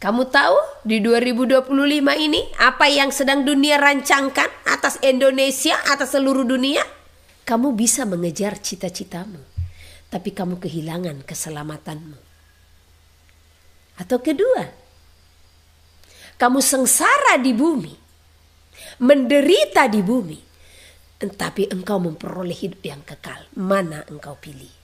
Kamu tahu di 2025 ini apa yang sedang dunia rancangkan atas Indonesia, atas seluruh dunia? Kamu bisa mengejar cita-citamu, tapi kamu kehilangan keselamatanmu. Atau kedua, kamu sengsara di bumi, menderita di bumi, tapi engkau memperoleh hidup yang kekal. Mana engkau pilih?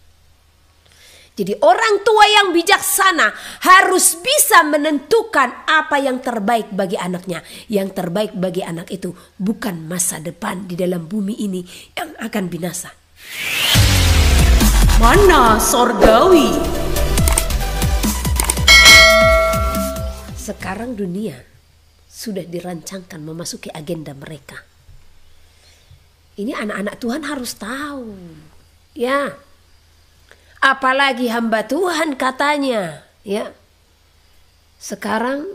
Jadi orang tua yang bijaksana harus bisa menentukan apa yang terbaik bagi anaknya. Yang terbaik bagi anak itu bukan masa depan di dalam bumi ini yang akan binasa. Mana Sorgawi? Sekarang dunia sudah dirancangkan memasuki agenda mereka. Ini anak-anak Tuhan harus tahu. Ya. Apalagi hamba Tuhan katanya, ya. Sekarang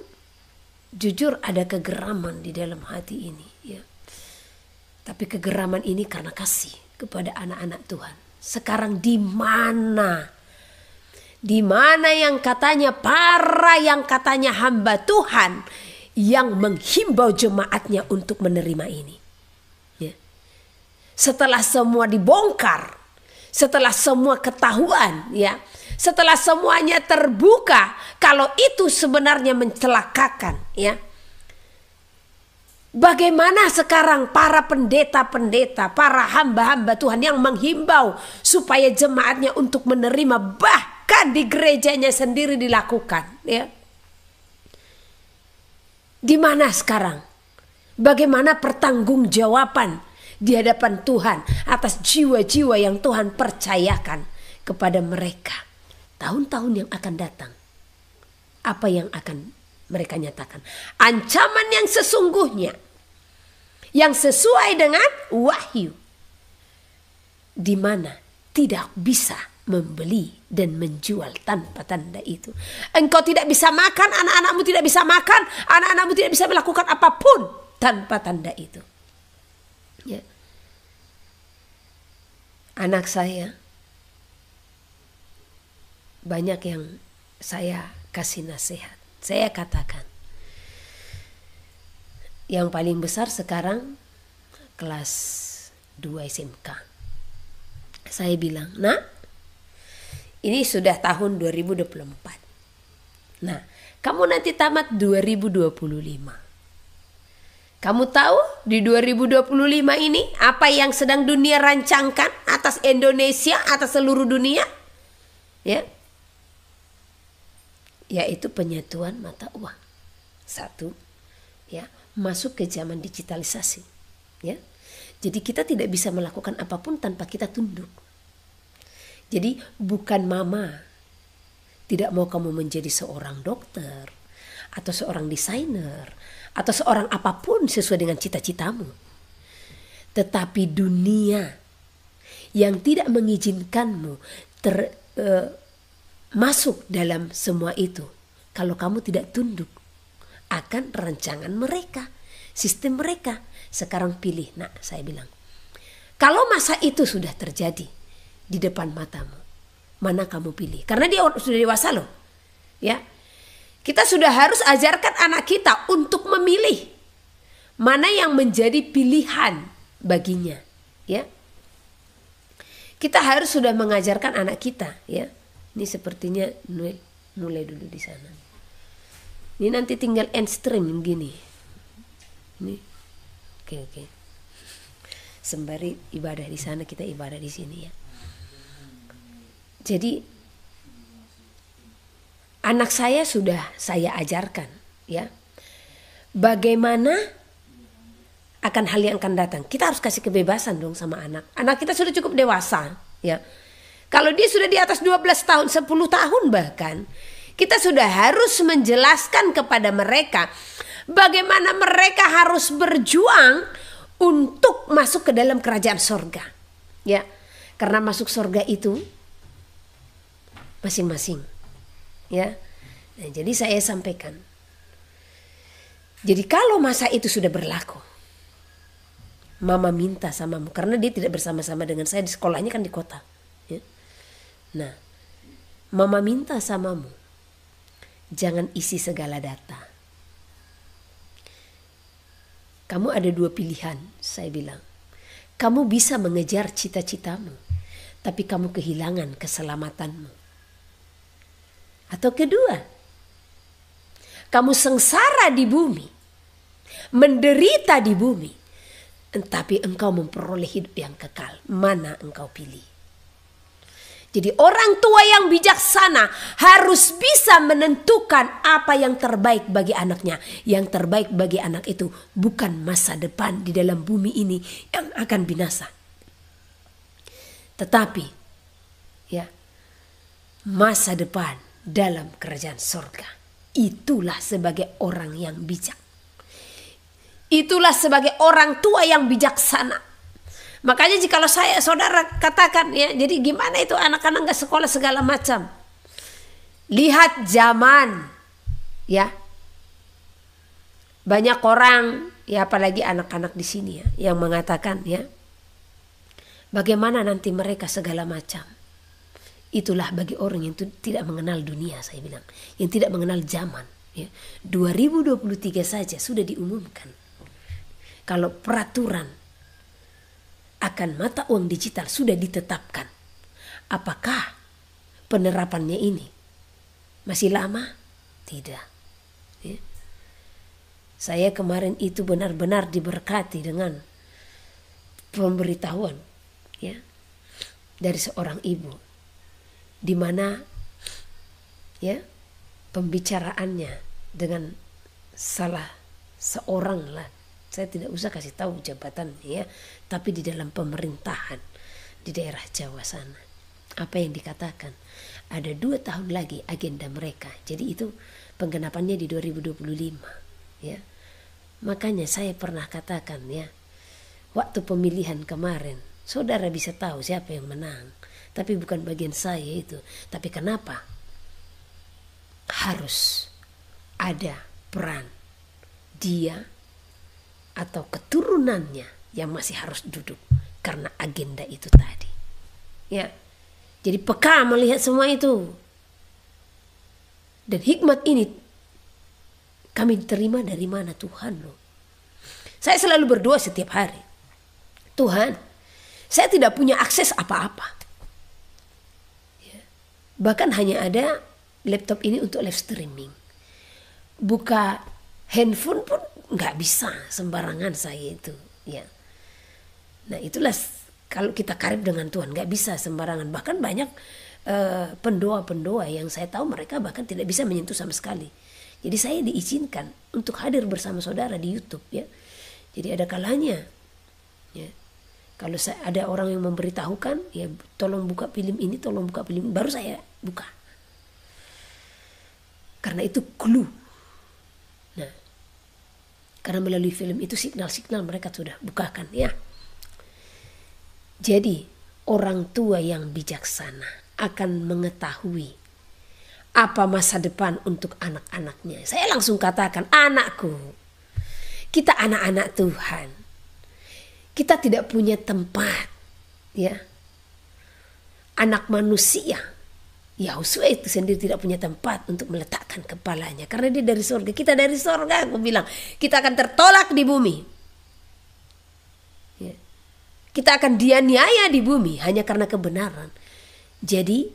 jujur ada kegeraman di dalam hati ini, ya. Tapi kegeraman ini karena kasih kepada anak-anak Tuhan. Sekarang di mana? Di mana yang katanya yang katanya hamba Tuhan yang menghimbau jemaatnya untuk menerima ini. Ya. Setelah semua dibongkar, setelah semua ketahuan, ya, setelah semuanya terbuka, kalau itu sebenarnya mencelakakan, ya. Bagaimana sekarang para pendeta-pendeta, para hamba-hamba Tuhan yang menghimbau supaya jemaatnya untuk menerima, bahkan di gerejanya sendiri dilakukan, ya. Di mana sekarang? Bagaimana pertanggungjawaban di hadapan Tuhan atas jiwa-jiwa yang Tuhan percayakan kepada mereka? Tahun-tahun yang akan datang, apa yang akan mereka nyatakan? Ancaman yang sesungguhnya, yang sesuai dengan wahyu, di mana tidak bisa membeli dan menjual tanpa tanda itu. Engkau tidak bisa makan, anak-anakmu tidak bisa makan, anak-anakmu tidak bisa melakukan apapun tanpa tanda itu. Ya. Anak saya banyak yang saya kasih nasihat. Saya katakan, yang paling besar sekarang kelas 2 SMK. Saya bilang, "Nak, ini sudah tahun 2024. Nah, kamu nanti tamat 2025. Kamu tahu di 2025 ini apa yang sedang dunia rancangkan atas Indonesia, atas seluruh dunia? Ya. Yaitu penyatuan mata uang. Satu, ya, masuk ke zaman digitalisasi. Ya. Jadi kita tidak bisa melakukan apapun tanpa kita tunduk. Jadi bukan mama tidak mau kamu menjadi seorang dokter atau seorang desainer atau seorang apapun sesuai dengan cita-citamu. Tetapi dunia yang tidak mengizinkanmu masuk dalam semua itu, kalau kamu tidak tunduk akan rancangan mereka, sistem mereka. Sekarang pilih, nak, saya bilang. Kalau masa itu sudah terjadi di depan matamu, mana kamu pilih? Karena dia sudah dewasa loh. Ya. Kita sudah harus ajarkan anak kita untuk memilih mana yang menjadi pilihan baginya, ya. Kita harus sudah mengajarkan anak kita, ya. Ini sepertinya mulai dulu di sana. Ini nanti tinggal end stream gini. Ini, oke. Sembari ibadah di sana, kita ibadah di sini, ya. Jadi anak saya sudah saya ajarkan, ya, bagaimana akan hal yang akan datang. Kita harus kasih kebebasan dong sama anak. Anak kita sudah cukup dewasa, ya. Kalau dia sudah di atas 12 tahun, 10 tahun bahkan, kita sudah harus menjelaskan kepada mereka bagaimana mereka harus berjuang untuk masuk ke dalam kerajaan sorga, ya. Karena masuk sorga itu masing-masing. Ya, nah, jadi saya sampaikan. Jadi kalau masa itu sudah berlaku, mama minta samamu, karena dia tidak bersama-sama dengan saya di sekolahnya kan di kota. Ya. Nah, mama minta samamu, jangan isi segala data. Kamu ada dua pilihan, saya bilang. Kamu bisa mengejar cita-citamu, tapi kamu kehilangan keselamatanmu. Atau kedua, kamu sengsara di bumi, menderita di bumi, tapi engkau memperoleh hidup yang kekal. Mana engkau pilih? Jadi orang tua yang bijaksana harus bisa menentukan apa yang terbaik bagi anaknya. Yang terbaik bagi anak itu bukan masa depan di dalam bumi ini yang akan binasa. Tetapi ya, masa depan dalam kerajaan surga. Itulah sebagai orang yang bijak. Itulah sebagai orang tua yang bijaksana. Makanya jikalau saudara katakan ya, jadi gimana itu anak-anak gak sekolah segala macam. Lihat zaman ya. Banyak orang ya, apalagi anak-anak di sini ya, yang mengatakan ya, bagaimana nanti mereka segala macam. Itulah bagi orang yang tidak mengenal dunia, saya bilang, yang tidak mengenal zaman ya. 2023 saja sudah diumumkan kalau peraturan akan mata uang digital sudah ditetapkan. Apakah penerapannya ini masih lama? Tidak. Ya. Saya kemarin itu benar-benar diberkati dengan pemberitahuan ya, dari seorang ibu, di mana ya, pembicaraannya dengan salah seorang lah. Saya tidak usah kasih tahu jabatannya ya, tapi di dalam pemerintahan di daerah Jawa sana. Apa yang dikatakan? Ada 2 tahun lagi agenda mereka. Jadi itu penggenapannya di 2025 ya. Makanya saya pernah katakan ya, waktu pemilihan kemarin, saudara bisa tahu siapa yang menang. Tapi bukan bagian saya itu. Tapi kenapa? Harus ada peran dia atau keturunannya yang masih harus duduk karena agenda itu tadi. Ya. Jadi peka melihat semua itu. Dan hikmat ini kami terima dari mana? Tuhan loh. Saya selalu berdoa setiap hari. Tuhan, saya tidak punya akses apa-apa. Ya. Bahkan hanya ada laptop ini untuk live streaming. Buka handphone pun nggak bisa sembarangan saya itu ya. Nah itulah kalau kita karib dengan Tuhan, nggak bisa sembarangan. Bahkan banyak pendoa-pendoa yang saya tahu mereka bahkan tidak bisa menyentuh sama sekali. Jadi saya diizinkan untuk hadir bersama saudara di YouTube ya. Jadi ada kalanya ya, kalau ada orang yang memberitahukan ya, tolong buka film ini, tolong buka film ini, baru saya buka. Karena itu clue. Nah, karena melalui film itu signal-signal mereka sudah bukakan ya. Jadi orang tua yang bijaksana akan mengetahui apa masa depan untuk anak-anaknya. Saya langsung katakan, anakku, kita anak-anak Tuhan. Kita tidak punya tempat ya. Anak manusia, Yahusua itu sendiri tidak punya tempat untuk meletakkan kepalanya. Karena dia dari surga. Kita dari surga, aku bilang. Kita akan tertolak di bumi. Ya. Kita akan dianiaya di bumi hanya karena kebenaran. Jadi,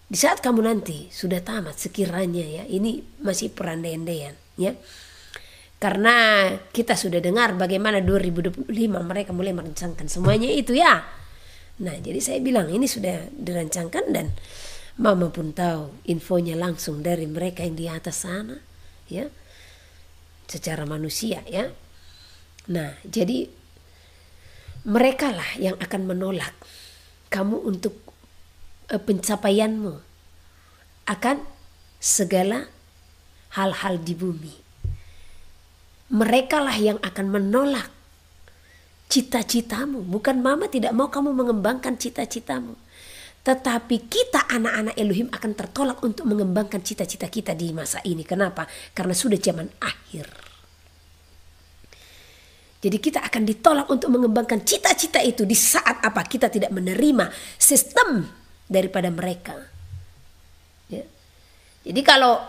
di saat kamu nanti sudah tamat sekiranya ya. Ini masih perandai-andaian ya. Karena kita sudah dengar bagaimana 2025 mereka mulai merancangkan semuanya itu ya. Nah, jadi saya bilang ini sudah dirancangkan dan Mama pun tahu infonya langsung dari mereka yang di atas sana ya, secara manusia ya. Nah jadi mereka lah yang akan menolak kamu untuk pencapaianmu akan segala hal-hal di bumi. Mereka lah yang akan menolak cita-citamu. Bukan Mama tidak mau kamu mengembangkan cita-citamu, tetapi kita anak-anak Elohim akan tertolak untuk mengembangkan cita-cita kita di masa ini. Kenapa? Karena sudah zaman akhir. Jadi kita akan ditolak untuk mengembangkan cita-cita itu di saat apa? Kita tidak menerima sistem daripada mereka. Ya. Jadi kalau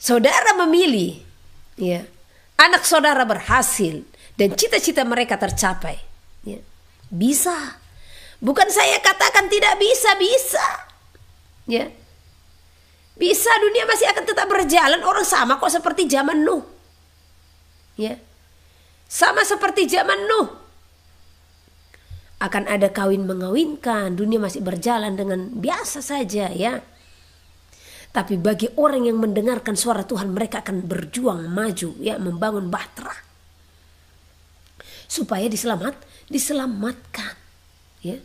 saudara memilih, ya, anak saudara berhasil dan cita-cita mereka tercapai, ya, bisa. Bukan saya katakan tidak bisa, bisa, ya, bisa. Dunia masih akan tetap berjalan. Orang sama kok seperti zaman Nuh, ya, sama seperti zaman Nuh. Akan ada kawin mengawinkan, dunia masih berjalan dengan biasa saja, ya. Tapi bagi orang yang mendengarkan suara Tuhan, mereka akan berjuang maju, ya, membangun bahtera supaya diselamatkan, ya.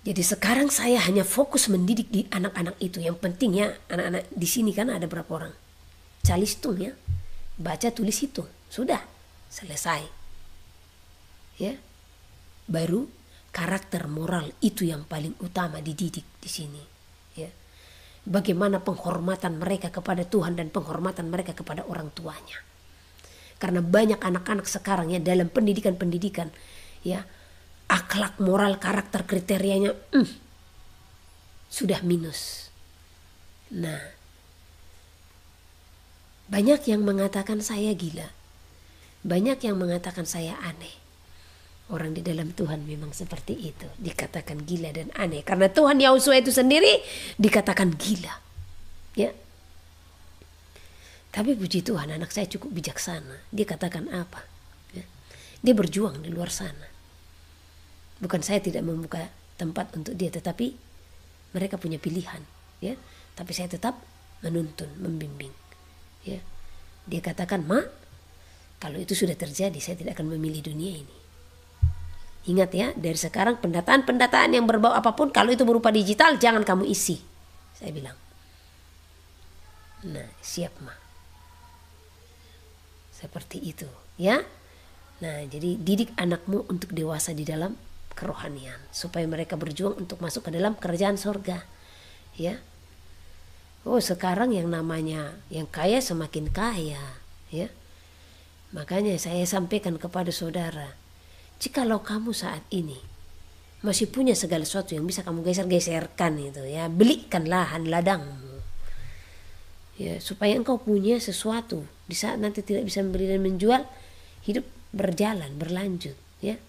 Jadi sekarang saya hanya fokus mendidik di anak-anak itu. Yang penting, ya, anak-anak di sini kan ada berapa orang? Calistung, ya, baca tulis itu sudah selesai, ya. Baru karakter moral itu yang paling utama dididik di sini. Ya. Bagaimana penghormatan mereka kepada Tuhan dan penghormatan mereka kepada orang tuanya. Karena banyak anak-anak sekarang, ya, dalam pendidikan, ya, akhlak, moral, karakter, kriterianya sudah minus. Nah, banyak yang mengatakan saya gila, banyak yang mengatakan saya aneh. Orang di dalam Tuhan memang seperti itu, dikatakan gila dan aneh. Karena Tuhan Yahusua itu sendiri dikatakan gila, ya. Tapi puji Tuhan, anak saya cukup bijaksana. Dia katakan apa, ya? Dia berjuang di luar sana. Bukan saya tidak membuka tempat untuk dia, tetapi mereka punya pilihan, ya. Tapi saya tetap menuntun, membimbing, ya. Dia katakan, "Ma, kalau itu sudah terjadi, saya tidak akan memilih dunia ini." Ingat, ya, dari sekarang pendataan yang berbau apapun, kalau itu berupa digital, jangan kamu isi. Saya bilang. Nah, siap, Ma. Seperti itu, ya. Nah, jadi didik anakmu untuk dewasa di dalam kerohanian, supaya mereka berjuang untuk masuk ke dalam kerajaan sorga, ya. Oh, sekarang yang namanya yang kaya semakin kaya, ya. Makanya saya sampaikan kepada saudara, jikalau kamu saat ini masih punya segala sesuatu yang bisa kamu geser-geserkan itu, ya, belikan lahan ladangmu, ya, supaya engkau punya sesuatu di saat nanti tidak bisa membeli dan menjual, hidup berjalan, berlanjut, ya,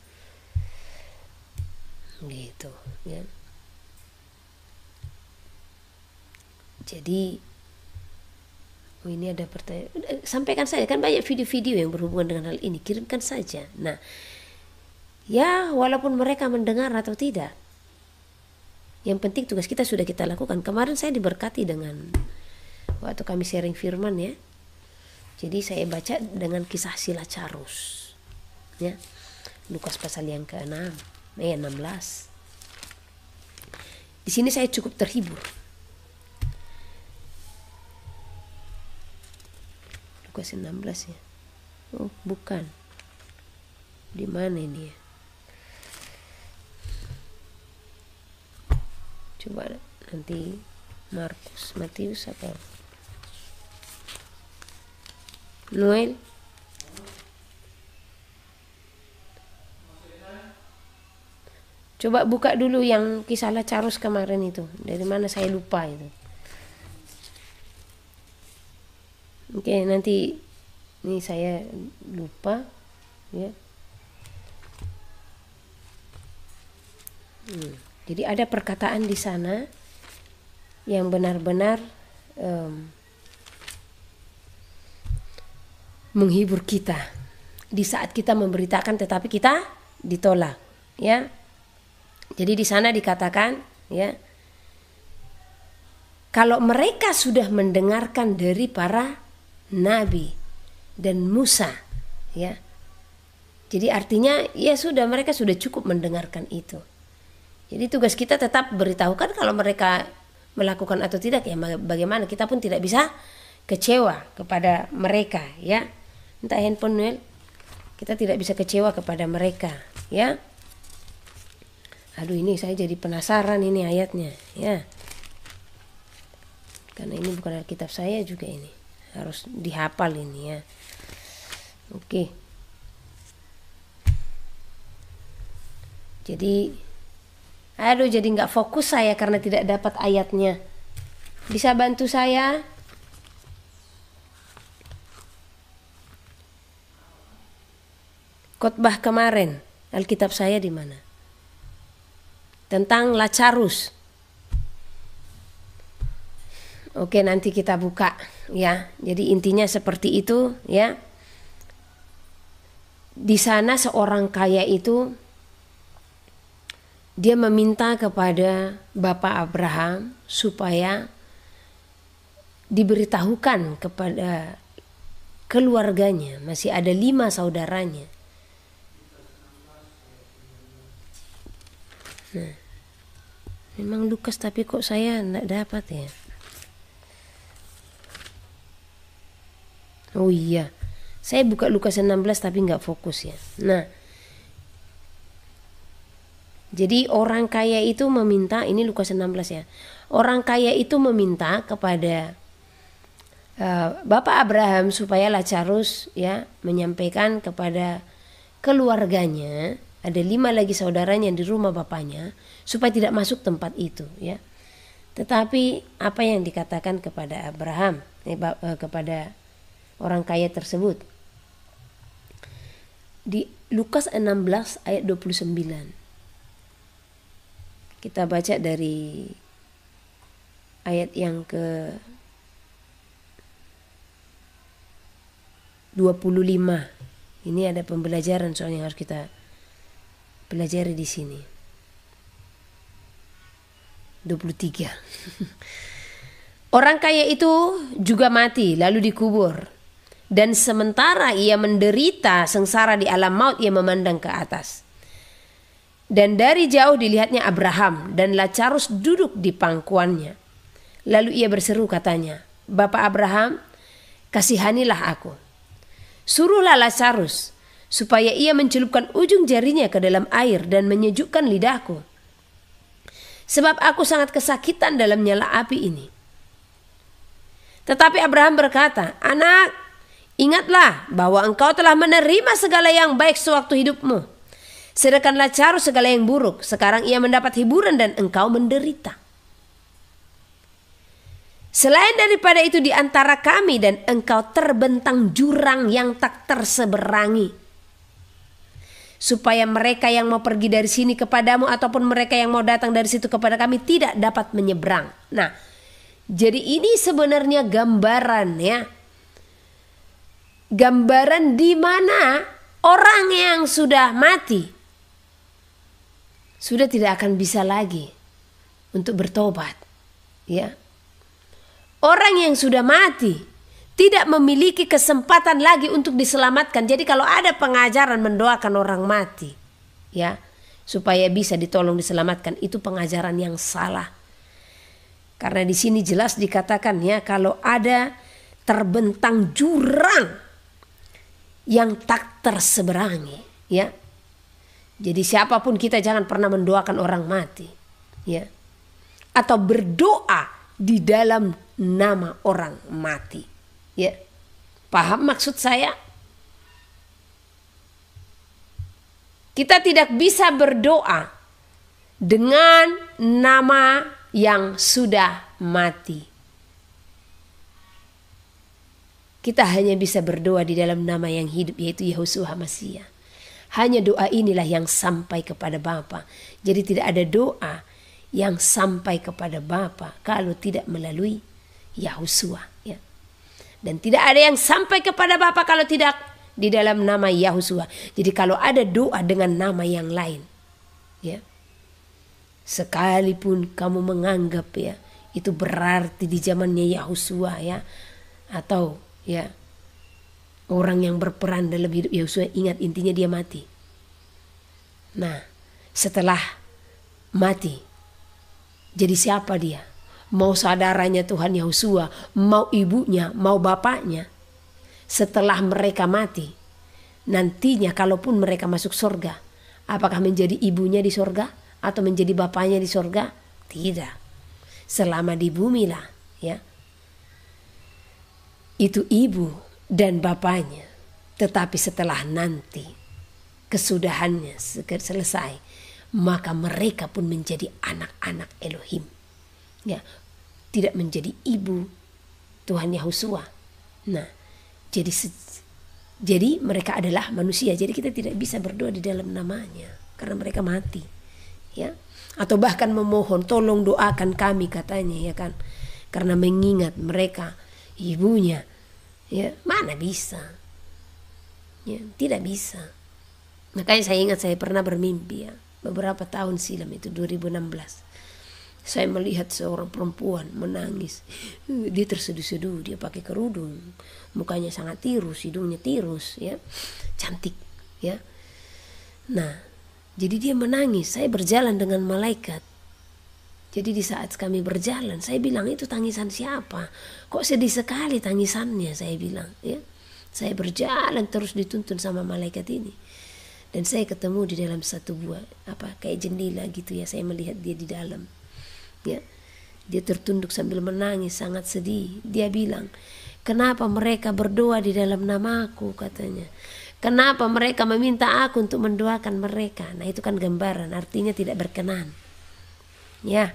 gitu, ya. Jadi ini ada pertanyaan, sampaikan saja, kan banyak video-video yang berhubungan dengan hal ini, kirimkan saja. Nah, ya, walaupun mereka mendengar atau tidak, yang penting tugas kita sudah kita lakukan. Kemarin saya diberkati dengan waktu kami sharing firman, ya. Jadi saya baca dengan kisah si Lazarus, ya. Lukas pasal yang ke-6, 16. Di sini saya cukup terhibur. Lukas 16, ya. Oh, bukan. Di mana ini, ya? Coba nanti Markus, Matius atau Noel. Coba buka dulu yang kisah Lazarus kemarin itu. Dari mana saya lupa itu. Oke, nanti ini saya lupa, ya. Jadi ada perkataan di sana yang benar-benar menghibur kita di saat kita memberitakan tetapi kita ditolak, ya. Jadi di sana dikatakan, ya, kalau mereka sudah mendengarkan dari para nabi dan Musa, ya. Jadi artinya, ya sudah, mereka sudah cukup mendengarkan itu. Jadi tugas kita tetap beritahukan kalau mereka melakukan atau tidak, ya bagaimana, kita pun tidak bisa kecewa kepada mereka, ya. Entah handphone Noel, kita tidak bisa kecewa kepada mereka, ya. Aduh, ini saya jadi penasaran ini ayatnya, ya. Karena ini bukan Alkitab saya juga, ini harus dihafal ini, ya. Oke. Jadi, aduh, jadi nggak fokus saya karena tidak dapat ayatnya. Bisa bantu saya? Khotbah kemarin, Alkitab saya di mana? Tentang Lazarus. Oke, nanti kita buka ya. Jadi intinya seperti itu ya. Di sana seorang kaya itu dia meminta kepada Bapak Abraham supaya diberitahukan kepada keluarganya, masih ada 5 saudaranya. Nah, memang Lukas tapi kok saya tidak dapat ya. Oh iya, saya buka Lukas 16 tapi nggak fokus ya. Nah, jadi orang kaya itu meminta, ini Lukas 16 ya. Orang kaya itu meminta kepada Bapak Abraham supaya Lazarus ya menyampaikan kepada keluarganya, ada 5 lagi saudaranya di rumah bapaknya, supaya tidak masuk tempat itu ya. Tetapi apa yang dikatakan kepada Abraham, kepada orang kaya tersebut di Lukas 16 ayat 29. Kita baca dari ayat yang ke 25. Ini ada pembelajaran soalnya harus kita pelajari di sini. 23. Orang kaya itu juga mati lalu dikubur. Dan sementara ia menderita sengsara di alam maut, ia memandang ke atas. Dan dari jauh dilihatnya Abraham dan Lazarus duduk di pangkuannya. Lalu ia berseru katanya, Bapak Abraham, kasihanilah aku. Suruhlah Lazarus supaya ia mencelupkan ujung jarinya ke dalam air dan menyejukkan lidahku. Sebab aku sangat kesakitan dalam nyala api ini. Tetapi Abraham berkata, anak, ingatlah bahwa engkau telah menerima segala yang baik sewaktu hidupmu. Sedangkan Lazarus segala yang buruk. Sekarang ia mendapat hiburan dan engkau menderita. Selain daripada itu di antara kami dan engkau terbentang jurang yang tak terseberangi. Supaya mereka yang mau pergi dari sini kepadamu ataupun mereka yang mau datang dari situ kepada kami tidak dapat menyeberang. Nah, jadi ini sebenarnya gambaran ya. Gambaran di mana orang yang sudah mati sudah tidak akan bisa lagi untuk bertobat. Ya. Orang yang sudah mati tidak memiliki kesempatan lagi untuk diselamatkan. Jadi kalau ada pengajaran mendoakan orang mati, ya, supaya bisa ditolong diselamatkan, itu pengajaran yang salah. Karena di sini jelas dikatakan ya, kalau ada terbentang jurang yang tak terseberangi, ya. Jadi siapapun kita jangan pernah mendoakan orang mati, ya, atau berdoa di dalam nama orang mati, ya. Paham maksud saya? Kita tidak bisa berdoa dengan nama yang sudah mati. Kita hanya bisa berdoa di dalam nama yang hidup, yaitu Yehoshua Hamasia. Hanya doa inilah yang sampai kepada Bapa. Jadi tidak ada doa yang sampai kepada Bapa kalau tidak melalui Yehoshua, ya. Dan tidak ada yang sampai kepada Bapa kalau tidak di dalam nama Yehoshua. Jadi kalau ada doa dengan nama yang lain, ya, sekalipun kamu menganggap ya itu berarti di zamannya Yehoshua, ya, atau ya orang yang berperan dalam hidup Yehoshua, ingat intinya dia mati. Nah, setelah mati, jadi siapa dia? Mau saudaranya Tuhan Yehoshua, mau ibunya, mau bapaknya. Setelah mereka mati, nantinya kalaupun mereka masuk surga, apakah menjadi ibunya di surga atau menjadi bapaknya di surga? Tidak. Selama di bumi lah, ya, itu ibu dan bapaknya. Tetapi setelah nanti kesudahannya selesai, maka mereka pun menjadi anak-anak Elohim. Ya, tidak menjadi ibu Tuhan Yahusua. Nah, jadi mereka adalah manusia. Jadi kita tidak bisa berdoa di dalam namanya karena mereka mati. Ya. Atau bahkan memohon, tolong doakan kami katanya, ya kan. Karena mengingat mereka ibunya. Ya, mana bisa. Ya, tidak bisa. Makanya saya ingat saya pernah bermimpi ya, beberapa tahun silam itu 2016. Saya melihat seorang perempuan menangis. Dia terseduh-seduh, dia pakai kerudung. Mukanya sangat tirus, hidungnya tirus, ya. Cantik, ya. Nah, jadi dia menangis. Saya berjalan dengan malaikat. Jadi di saat kami berjalan, saya bilang, itu tangisan siapa? Kok sedih sekali tangisannya, saya bilang, ya. Saya berjalan terus dituntun sama malaikat ini. Dan saya ketemu di dalam satu buah kayak jendela gitu ya. Saya melihat dia di dalam. Ya, dia tertunduk sambil menangis, sangat sedih. Dia bilang, kenapa mereka berdoa di dalam namaku, katanya. Kenapa mereka meminta aku untuk mendoakan mereka? Nah, itu kan gambaran, artinya tidak berkenan. Ya.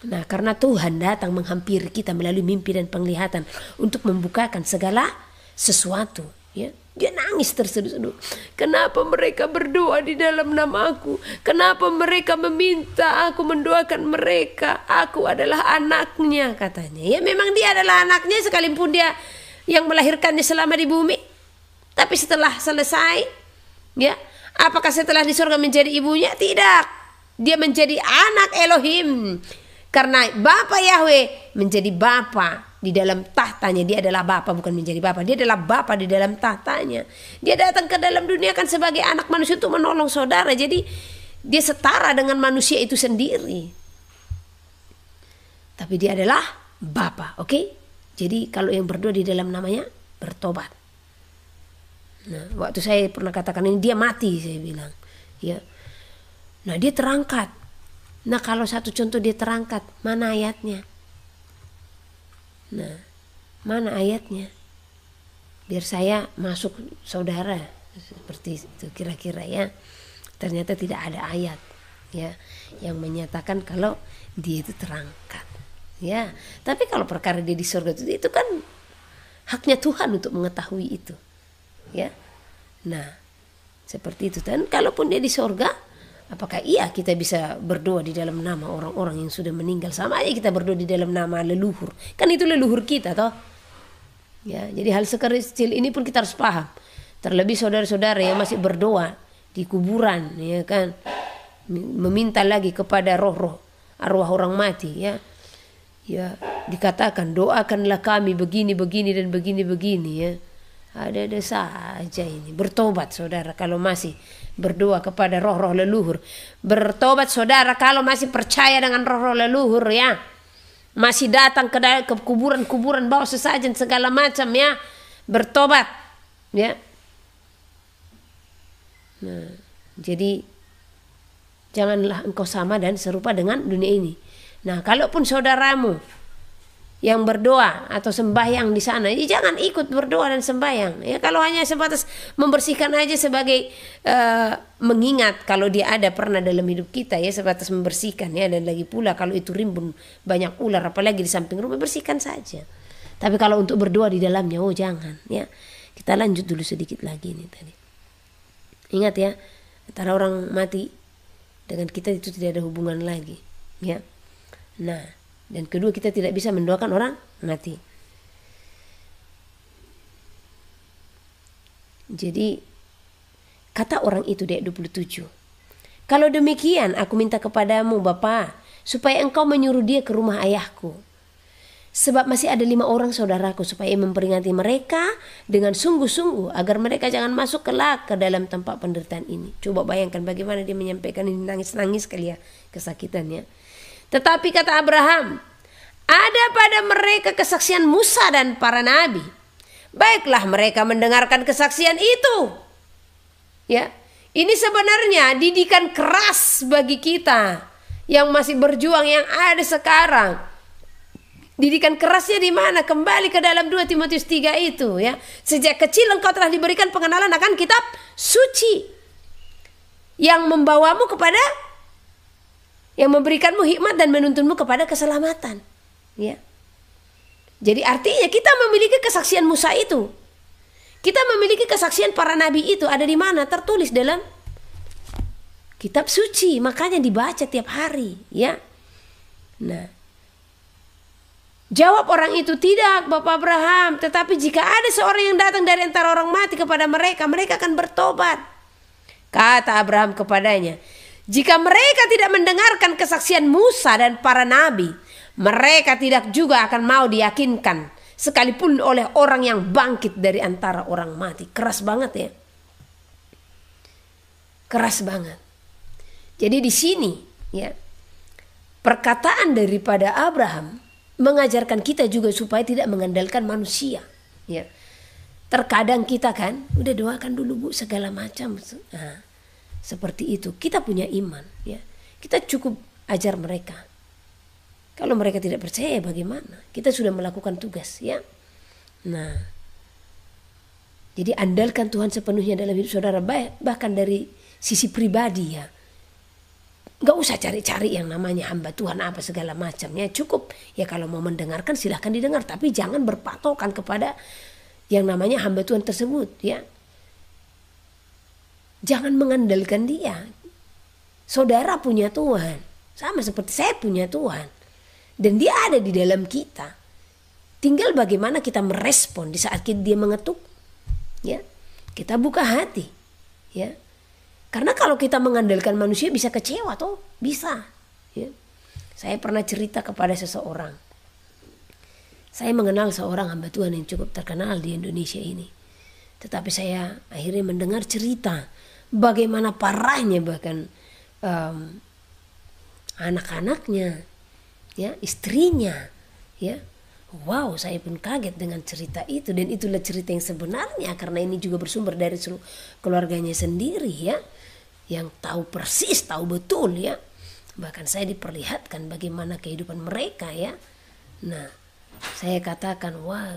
Nah, karena Tuhan datang menghampiri kita melalui mimpi dan penglihatan untuk membukakan segala sesuatu. Ya, dia nangis terseduh-seduh. Kenapa mereka berdoa di dalam namaku? Kenapa mereka meminta aku mendoakan mereka? Aku adalah anaknya, katanya. Ya, memang dia adalah anaknya sekalipun dia yang melahirkannya selama di bumi. Tapi setelah selesai, ya, apakah setelah di surga menjadi ibunya? Tidak. Dia menjadi anak Elohim. Karena Bapa Yahweh menjadi Bapa di dalam tahtanya. Dia adalah Bapa, bukan menjadi Bapa. Dia adalah Bapa di dalam tahtanya. Dia datang ke dalam dunia kan sebagai anak manusia untuk menolong saudara. Jadi dia setara dengan manusia itu sendiri. Tapi dia adalah Bapa, oke? Jadi kalau yang berdoa di dalam namanya, bertobat. Nah, waktu saya pernah katakan ini, dia mati, saya bilang. Ya. Nah, dia terangkat. Nah, kalau satu contoh dia terangkat, mana ayatnya? Nah, mana ayatnya? Biar saya masuk saudara, seperti itu kira-kira ya. Ternyata tidak ada ayat ya yang menyatakan kalau dia itu terangkat. Ya, tapi kalau perkara dia di surga itu kan haknya Tuhan untuk mengetahui itu. Ya. Nah, seperti itu. Dan kalaupun dia di surga, apakah iya kita bisa berdoa di dalam nama orang-orang yang sudah meninggal? Sama aja kita berdoa di dalam nama leluhur. Kan itu leluhur kita toh. Ya, jadi hal sekecil ini pun kita harus paham. Terlebih saudara-saudara yang masih berdoa di kuburan, ya kan, meminta lagi kepada roh-roh arwah orang mati, ya. Ya, dikatakan doakanlah kami begini dan begini, ya. Ada-ada saja ini. Bertobat saudara kalau masih berdoa kepada roh-roh leluhur. Bertobat saudara kalau masih percaya dengan roh-roh leluhur, ya. Masih datang ke kuburan-kuburan bawa sesajen segala macam, ya. Bertobat, ya. Nah, jadi janganlah engkau sama dan serupa dengan dunia ini. Nah, kalaupun saudaramu yang berdoa atau sembahyang di sana, ya jangan ikut berdoa dan sembahyang. Ya, kalau hanya sebatas membersihkan aja sebagai mengingat kalau dia ada pernah dalam hidup kita, ya, sebatas membersihkan, ya. Dan lagi pula kalau itu rimbun banyak ular apalagi di samping rumah, bersihkan saja. Tapi kalau untuk berdoa di dalamnya, oh jangan, ya. Kita lanjut dulu sedikit lagi nih tadi. Ingat ya, antara orang mati dengan kita itu tidak ada hubungan lagi, ya. Nah, dan kedua, kita tidak bisa mendoakan orang mati. Jadi kata orang itu di ayat 27, kalau demikian aku minta kepadamu Bapa, supaya engkau menyuruh dia ke rumah ayahku. Sebab masih ada 5 orang saudaraku, supaya memperingati mereka dengan sungguh-sungguh, agar mereka jangan masuk kelak ke dalam tempat penderitaan ini. Coba bayangkan bagaimana dia menyampaikan ini, nangis-nangis kali ya, kesakitannya. Tetapi kata Abraham, ada pada mereka kesaksian Musa dan para nabi. Baiklah mereka mendengarkan kesaksian itu. Ya, ini sebenarnya didikan keras bagi kita yang masih berjuang, yang ada sekarang. Didikan kerasnya di mana? Kembali ke dalam 2 Timotius 3 itu, ya. Sejak kecil engkau telah diberikan pengenalan akan kitab suci yang membawamu kepada, yang memberikanmu hikmat dan menuntunmu kepada keselamatan. Ya. Jadi artinya kita memiliki kesaksian Musa itu. Kita memiliki kesaksian para nabi itu ada di mana? Tertulis dalam kitab suci, makanya dibaca tiap hari, ya. Nah, jawab orang itu, tidak Bapak Abraham, tetapi jika ada seorang yang datang dari antara orang mati kepada mereka, mereka akan bertobat. Kata Abraham kepadanya, jika mereka tidak mendengarkan kesaksian Musa dan para nabi, mereka tidak juga akan mau diyakinkan, sekalipun oleh orang yang bangkit dari antara orang mati. Keras banget ya. Keras banget. Jadi di sini ya, perkataan daripada Abraham mengajarkan kita juga supaya tidak mengandalkan manusia. Ya. Terkadang kita kan, udah doakan dulu Bu segala macam. Nah, seperti itu. Kita punya iman. Ya. Kita cukup ajar mereka. Kalau mereka tidak percaya bagaimana? Kita sudah melakukan tugas. Ya. Nah, jadi andalkan Tuhan sepenuhnya dalam hidup saudara, bahkan dari sisi pribadi ya. Gak usah cari-cari yang namanya hamba Tuhan apa segala macamnya. Cukup ya kalau mau mendengarkan silahkan didengar. Tapi jangan berpatokan kepada yang namanya hamba Tuhan tersebut ya. Jangan mengandalkan dia. Saudara punya Tuhan. Sama seperti saya punya Tuhan. Dan dia ada di dalam kita. Tinggal bagaimana kita merespon di saat dia mengetuk. Ya. Kita buka hati. Ya. Karena kalau kita mengandalkan manusia bisa kecewa toh, bisa. Ya. Saya pernah cerita kepada seseorang. Saya mengenal seorang hamba Tuhan yang cukup terkenal di Indonesia ini. Tetapi saya akhirnya mendengar cerita bagaimana parahnya bahkan anak-anaknya, ya, istrinya, ya. Wow, saya pun kaget dengan cerita itu, dan itulah cerita yang sebenarnya karena ini juga bersumber dari keluarganya sendiri ya. Yang tahu persis, tahu betul ya. Bahkan saya diperlihatkan bagaimana kehidupan mereka ya. Nah, saya katakan, wah.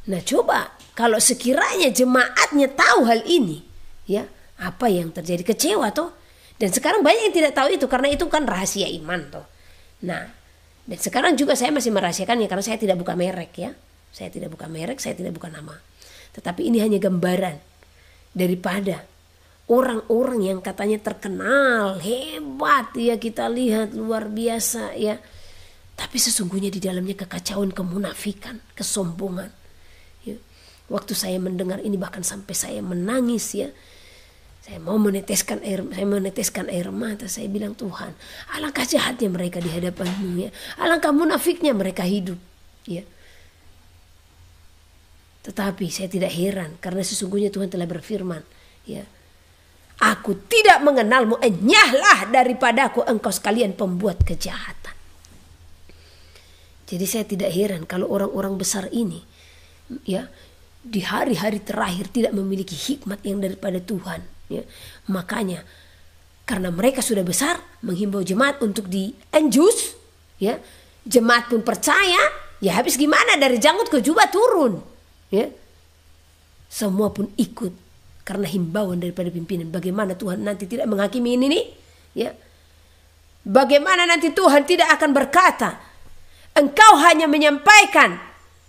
Nah, coba kalau sekiranya jemaatnya tahu hal ini, ya, apa yang terjadi? Kecewa toh. Dan sekarang banyak yang tidak tahu itu karena itu kan rahasia iman toh. Nah, dan sekarang juga saya masih merahasiakannya karena saya tidak buka merek ya. Saya tidak buka merek, saya tidak buka nama. Tetapi ini hanya gambaran daripada orang-orang yang katanya terkenal, hebat ya, kita lihat luar biasa ya. Tapi sesungguhnya di dalamnya kekacauan, kemunafikan, kesombongan. Ya. Waktu saya mendengar ini bahkan sampai saya menangis ya. Saya mau meneteskan air mata. Saya bilang, Tuhan, alangkah jahatnya mereka di hadapan-Mu ya. Alangkah munafiknya mereka hidup ya. Tetapi saya tidak heran karena sesungguhnya Tuhan telah berfirman ya. Aku tidak mengenalmu, enyahlah daripadaku engkau sekalian pembuat kejahatan. Jadi saya tidak heran kalau orang-orang besar ini ya di hari-hari terakhir tidak memiliki hikmat yang daripada Tuhan ya. Makanya karena mereka sudah besar menghimbau jemaat untuk dienjus ya. Jemaat pun percaya, ya habis gimana, dari janggut ke jubah turun ya. Semua pun ikut. Karena himbauan daripada pimpinan. Bagaimana Tuhan nanti tidak menghakimi ini nih? Ya. Bagaimana nanti Tuhan tidak akan berkata, engkau hanya menyampaikan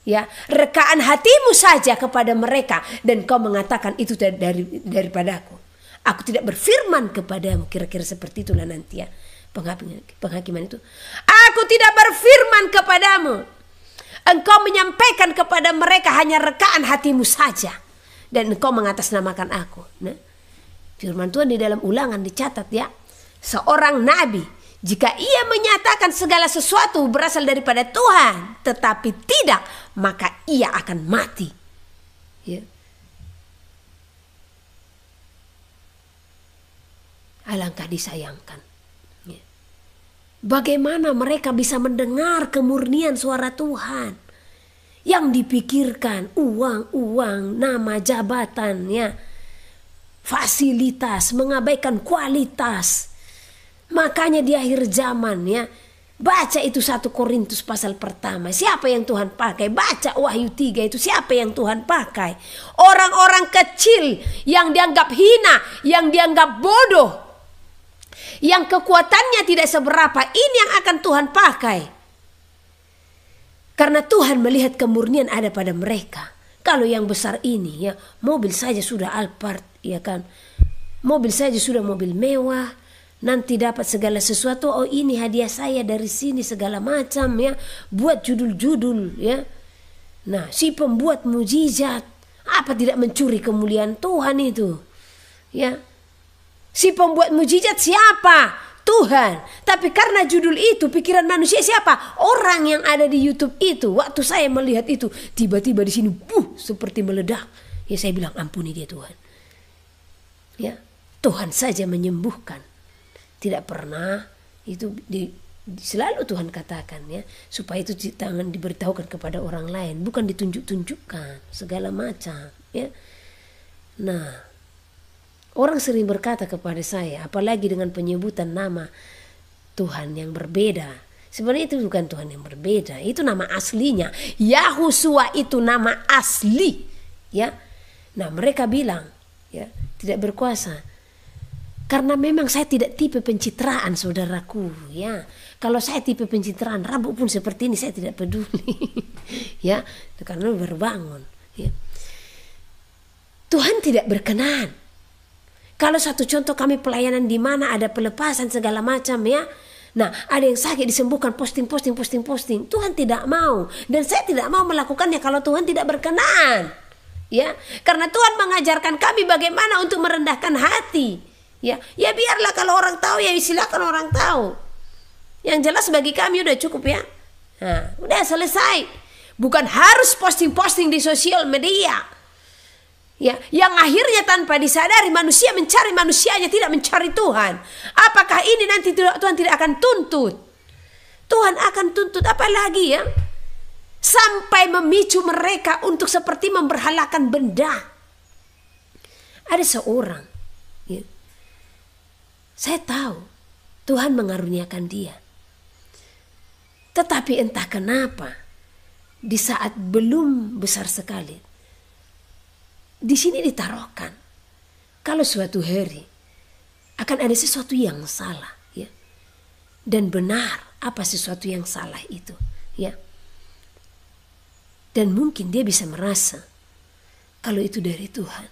ya rekaan hatimu saja kepada mereka, dan kau mengatakan itu daripada aku. Aku tidak berfirman kepadamu. Kira-kira seperti itulah nanti ya penghakiman itu. Aku tidak berfirman kepadamu. Engkau menyampaikan kepada mereka hanya rekaan hatimu saja. Dan engkau mengatasnamakan aku. Nah, firman Tuhan di dalam Ulangan dicatat ya. Seorang nabi, jika ia menyatakan segala sesuatu berasal daripada Tuhan, tetapi tidak, maka ia akan mati. Ya. Alangkah disayangkan. Ya. Bagaimana mereka bisa mendengar kemurnian suara Tuhan? Yang dipikirkan uang, nama, jabatan, ya, fasilitas, mengabaikan kualitas. Makanya di akhir zaman ya, baca itu 1 Korintus pasal pertama. Siapa yang Tuhan pakai? Baca Wahyu 3 itu siapa yang Tuhan pakai? Orang-orang kecil yang dianggap hina, yang dianggap bodoh, yang kekuatannya tidak seberapa, ini yang akan Tuhan pakai. Karena Tuhan melihat kemurnian ada pada mereka. Kalau yang besar ini ya, mobil saja sudah Alphard, ya kan. Mobil saja sudah mobil mewah. Nanti dapat segala sesuatu, oh ini hadiah saya dari sini segala macam ya. Buat judul-judul ya. Nah, si pembuat mujizat apa tidak mencuri kemuliaan Tuhan itu? Ya. Si pembuat mujizat siapa? Tuhan. Tapi karena judul itu, pikiran manusia siapa? Orang yang ada di YouTube itu. Waktu saya melihat itu, tiba-tiba di sini seperti meledak. Ya saya bilang, ampuni dia Tuhan. Ya, Tuhan saja menyembuhkan. Tidak pernah itu selalu Tuhan katakan ya, supaya itu jangan diberitahukan kepada orang lain, bukan ditunjuk-tunjukkan segala macam ya. Nah, orang sering berkata kepada saya, apalagi dengan penyebutan nama Tuhan yang berbeda. Sebenarnya itu bukan Tuhan yang berbeda, itu nama aslinya. Yahusua itu nama asli ya. Nah, mereka bilang ya, tidak berkuasa. Karena memang saya tidak tipe pencitraan, saudaraku ya. Kalau saya tipe pencitraan, rambut pun seperti ini saya tidak peduli ya, karena baru bangun ya. Tuhan tidak berkenan. Kalau satu contoh kami pelayanan di mana ada pelepasan segala macam ya. Nah, ada yang sakit disembuhkan, posting. Tuhan tidak mau, dan saya tidak mau melakukannya kalau Tuhan tidak berkenan. Ya, karena Tuhan mengajarkan kami bagaimana untuk merendahkan hati. Ya biarlah kalau orang tahu ya silakan orang tahu. Yang jelas bagi kami udah cukup ya. Nah, udah selesai. Bukan harus posting di sosial media. Ya, yang akhirnya tanpa disadari manusia mencari manusianya, tidak mencari Tuhan. Apakah ini nanti Tuhan tidak akan tuntut? Tuhan akan tuntut apalagi ya? Sampai memicu mereka untuk seperti memberhalakan benda. Ada seorang ya, saya tahu Tuhan mengaruniakan dia. Tetapi entah kenapa di saat belum besar sekali, di sini ditaruhkan kalau suatu hari akan ada sesuatu yang salah ya. Dan benar apa sesuatu yang salah itu ya. Dan mungkin dia bisa merasa kalau itu dari Tuhan.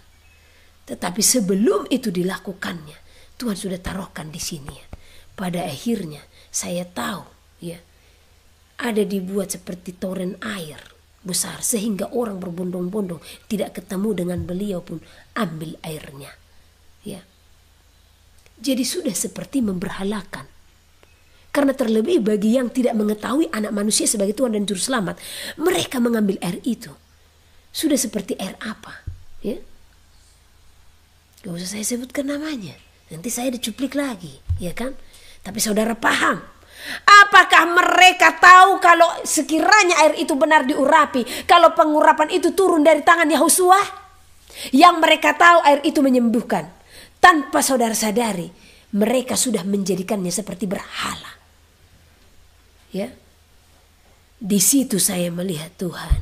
Tetapi sebelum itu dilakukannya, Tuhan sudah taruhkan di sini ya. Pada akhirnya saya tahu ya, ada dibuat seperti toren air besar sehingga orang berbondong-bondong tidak ketemu dengan beliau pun ambil airnya ya. Jadi sudah seperti memberhalakan. Karena terlebih bagi yang tidak mengetahui anak manusia sebagai Tuhan dan Juru Selamat, mereka mengambil air itu sudah seperti air apa ya. Gak usah saya sebutkan namanya, nanti saya dicuplik lagi ya kan. Tapi saudara paham, apakah mereka tahu kalau sekiranya air itu benar diurapi, kalau pengurapan itu turun dari tangan Yahusua? Yang mereka tahu air itu menyembuhkan. Tanpa saudara sadari, mereka sudah menjadikannya seperti berhala. Ya. Di situ saya melihat Tuhan.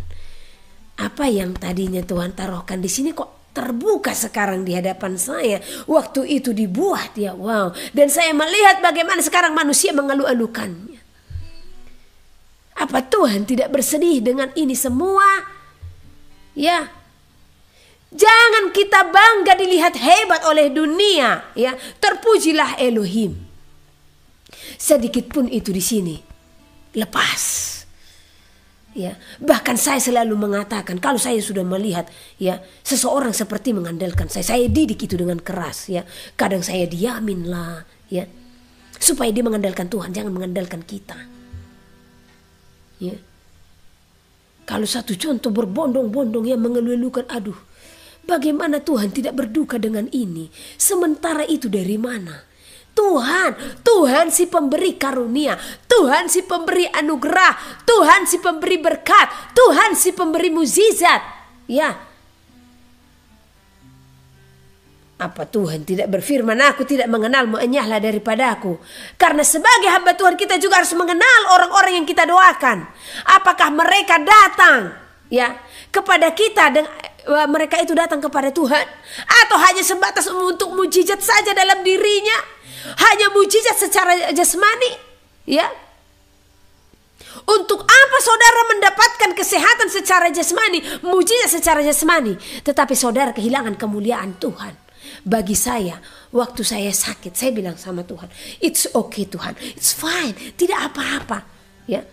Apa yang tadinya Tuhan taruhkan di sini kok terbuka sekarang di hadapan saya. Waktu itu dibuat ya, wow. Dan saya melihat bagaimana sekarang manusia mengeluh-elukannya. Apa Tuhan tidak bersedih dengan ini semua? Ya. Jangan kita bangga dilihat hebat oleh dunia, ya. Terpujilah Elohim. Sedikit pun itu di sini lepas. Ya, bahkan saya selalu mengatakan kalau saya sudah melihat ya seseorang seperti mengandalkan saya didik itu dengan keras ya. Kadang saya diamin lah ya, supaya dia mengandalkan Tuhan, jangan mengandalkan kita. Ya. Kalau satu contoh berbondong-bondong yang mengeluh-elukan, aduh, bagaimana Tuhan tidak berduka dengan ini? Sementara itu dari mana? Tuhan si pemberi karunia, Tuhan si pemberi anugerah, Tuhan si pemberi berkat, Tuhan si pemberi mukjizat. Ya. Apa Tuhan tidak berfirman, aku tidak mengenalmu, enyahlah daripadaku? Karena sebagai hamba Tuhan kita juga harus mengenal orang-orang yang kita doakan. Apakah mereka datang ya kepada kita dengan mereka itu datang kepada Tuhan, atau hanya sebatas untuk mukjizat saja dalam dirinya? Hanya mukjizat secara jasmani, ya. Untuk apa saudara mendapatkan kesehatan secara jasmani, mujizat secara jasmani, tetapi saudara kehilangan kemuliaan Tuhan? Bagi saya, waktu saya sakit, saya bilang sama Tuhan, it's okay Tuhan, it's fine, tidak apa-apa, ya.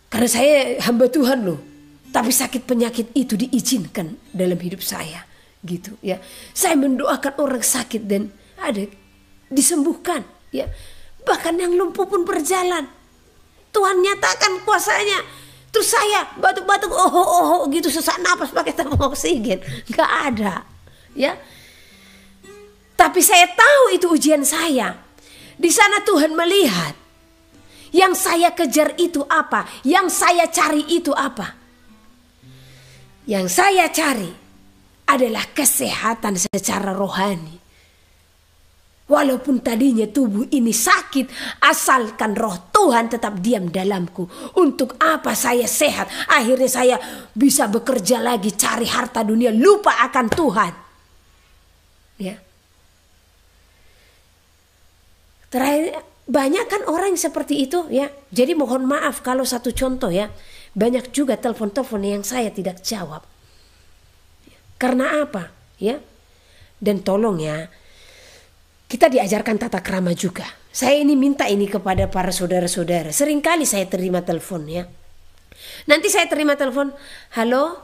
Karena saya hamba Tuhan loh, tapi sakit penyakit itu diizinkan dalam hidup saya, gitu ya. Saya mendoakan orang sakit dan ada disembuhkan, ya. Bahkan yang lumpuh pun berjalan. Tuhan nyatakan kuasanya. Terus saya batuk-batuk gitu, sesak napas pakai tabung oksigen. Gak ada, ya. Tapi saya tahu itu ujian saya. Di sana Tuhan melihat yang saya kejar itu apa, yang saya cari itu apa. Yang saya cari adalah kesehatan secara rohani. Walaupun tadinya tubuh ini sakit, asalkan roh Tuhan tetap diam dalamku. Untuk apa saya sehat? Akhirnya saya bisa bekerja lagi, cari harta dunia, lupa akan Tuhan. Ya. Terakhir, banyak kan orang yang seperti itu, ya. Jadi mohon maaf kalau satu contoh, ya. Banyak juga telepon-telepon yang saya tidak jawab. Karena apa? Ya. Dan tolong ya, kita diajarkan tata krama juga. Saya ini minta ini kepada para saudara-saudara. Seringkali saya terima telepon, ya. Nanti saya terima telepon, halo.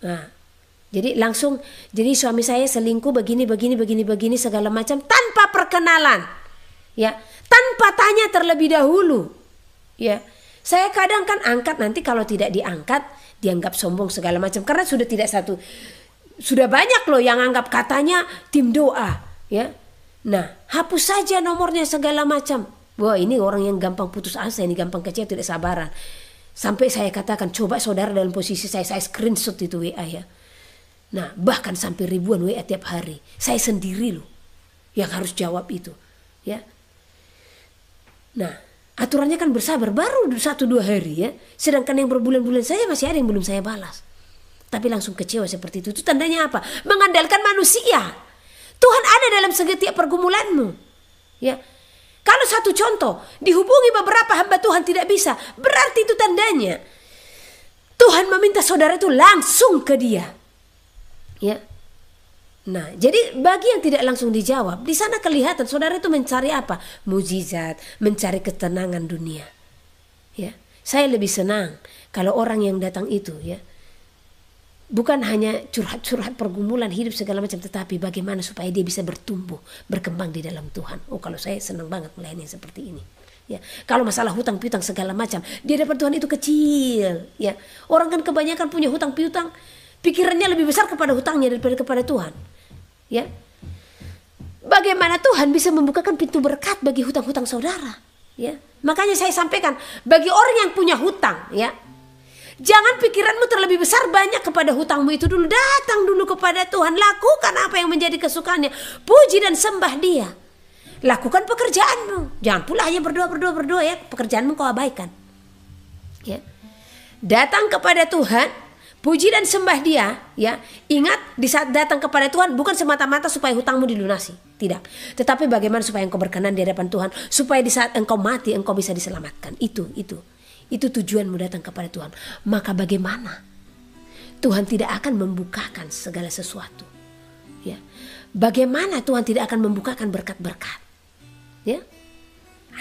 Nah, jadi langsung, jadi suami saya selingkuh begini segala macam tanpa perkenalan, ya, tanpa tanya terlebih dahulu, ya. Saya kadang kan angkat, nanti kalau tidak diangkat dianggap sombong segala macam karena sudah tidak satu, sudah banyak loh yang anggap katanya tim doa, ya. Nah, hapus saja nomornya segala macam. Wah, ini orang yang gampang putus asa, ini gampang kecewa, tidak sabaran. Sampai saya katakan, coba saudara dalam posisi saya screenshot itu WA, ya. Nah, bahkan sampai ribuan WA tiap hari. Saya sendiri loh yang harus jawab itu, ya. Nah, aturannya kan bersabar, baru 1-2 hari, ya. Sedangkan yang berbulan-bulan saja masih ada yang belum saya balas. Tapi langsung kecewa seperti itu. Itu tandanya apa? Mengandalkan manusia. Tuhan ada dalam setiap pergumulanmu, ya. Kalau satu contoh, dihubungi beberapa hamba Tuhan tidak bisa, berarti itu tandanya Tuhan meminta saudara itu langsung ke dia, ya. Nah, jadi bagi yang tidak langsung dijawab, di sana kelihatan saudara itu mencari apa? Mujizat, mencari ketenangan dunia, ya. Saya lebih senang kalau orang yang datang itu, ya, bukan hanya curhat-curhat pergumulan hidup segala macam, tetapi bagaimana supaya dia bisa bertumbuh, berkembang di dalam Tuhan. Oh, kalau saya senang banget melayani yang seperti ini. Ya, kalau masalah hutang piutang segala macam, di hadapan Tuhan itu kecil. Ya, orang kan kebanyakan punya hutang piutang, pikirannya lebih besar kepada hutangnya daripada kepada Tuhan. Ya, bagaimana Tuhan bisa membukakan pintu berkat bagi hutang-hutang saudara? Ya, makanya saya sampaikan bagi orang yang punya hutang, ya. Jangan pikiranmu terlebih besar banyak kepada hutangmu itu dulu. Datang dulu kepada Tuhan. Lakukan apa yang menjadi kesukaannya. Puji dan sembah dia. Lakukan pekerjaanmu. Jangan pula hanya berdoa, ya. Pekerjaanmu kau abaikan, ya. Datang kepada Tuhan, puji dan sembah dia, ya. Ingat, di saat datang kepada Tuhan bukan semata-mata supaya hutangmu dilunasi. Tidak. Tetapi bagaimana supaya engkau berkenan di hadapan Tuhan. Supaya di saat engkau mati engkau bisa diselamatkan. Itu tujuanmu datang kepada Tuhan. Maka bagaimana Tuhan tidak akan membukakan segala sesuatu, ya. Bagaimana Tuhan tidak akan membukakan berkat-berkat, ya.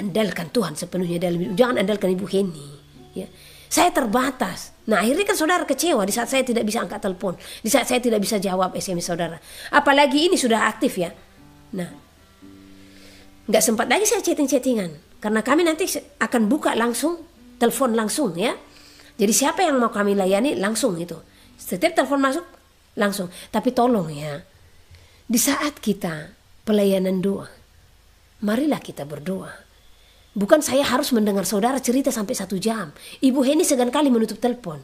Andalkan Tuhan sepenuhnya dalam hidup. Jangan andalkan Ibu Heni, ya. Saya terbatas. Nah, akhirnya kan saudara kecewa di saat saya tidak bisa angkat telepon, di saat saya tidak bisa jawab SMS saudara. Apalagi ini sudah aktif, ya. Nah, nggak sempat lagi saya chatting-chattingan karena kami nanti akan buka langsung, telepon langsung, ya. Jadi siapa yang mau kami layani langsung itu. Setiap telepon masuk langsung. Tapi tolong, ya, di saat kita pelayanan doa, marilah kita berdoa. Bukan saya harus mendengar saudara cerita sampai 1 jam. Ibu Heni segan kali menutup telepon,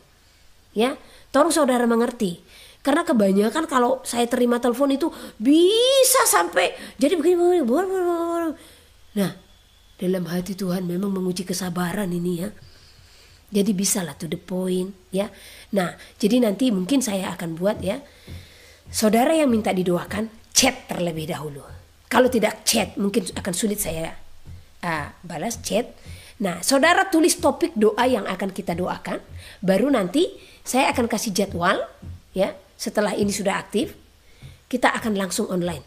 ya. Tolong saudara mengerti. Karena kebanyakan kalau saya terima telepon itu bisa sampai jadi begini. Nah, dalam hati Tuhan memang menguji kesabaran ini, ya. Jadi bisalah to the point, ya. Nah, jadi nanti mungkin saya akan buat, ya. Saudara yang minta didoakan, chat terlebih dahulu. Kalau tidak chat, mungkin akan sulit saya balas chat. Nah, saudara tulis topik doa yang akan kita doakan. Baru nanti saya akan kasih jadwal, ya. Setelah ini sudah aktif, kita akan langsung online.